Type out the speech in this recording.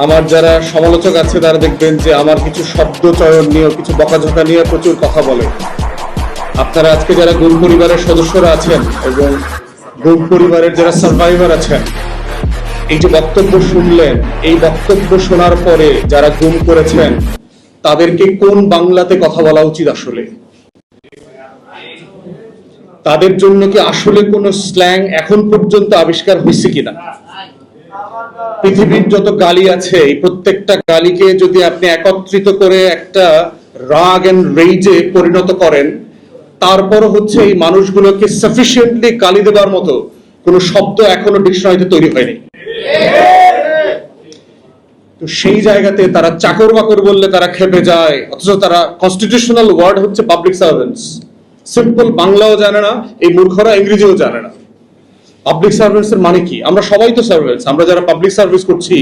আমার যারা সমালোচক আছে তারা দেখবেন যে আমার কিছু শব্দ চয়ন নিয়ে কিছু বকাঝকা নিয়ে প্রচুর কথা বলে। আপনারা আজকে যারা গুম পরিবারের সদস্যরা আছেন এবং গুম পরিবারের যারা সার্ভাইভার আছেন, এই যে বক্তব্য শুনলেন, এই বক্তব্য শোনার পরে যারা গুম করেছেন তাদেরকে কোন বাংলাতে কথা বলা উচিত? আসলে তাদের জন্য কি আসলে কোন স্ল্যাং এখন পর্যন্ত আবিষ্কার হয়েছে কিনা? পৃথিবীর যত গালি আছে এই প্রত্যেকটা গালিকে যদি আপনি একত্রিত করে একটা রাগ এন্ড রেজে পরিণত করেন, তারপর হচ্ছে এই মানুষগুলোকে সাফিসিয়েন্টলি গালি দেবার মতো কোন শব্দ এখনো ডিকশনারিতে তৈরি হয়নি। তো সেই জায়গাতে তারা চাকর বাকর বললে তারা খেপে যায়, অথচ তারা কনস্টিটিউশনাল ওয়ার্ড হচ্ছে পাবলিক সার্ভেন্টস। সিম্পল বাংলাও জানে না এই মূর্খরা, ইংরেজিও জানে না। পাবলিক সার্ভেন্টস এর মানে কি? আমরা সবাই তো সার্ভেন্টস। আমরা যারা পাবলিক সার্ভিস করছি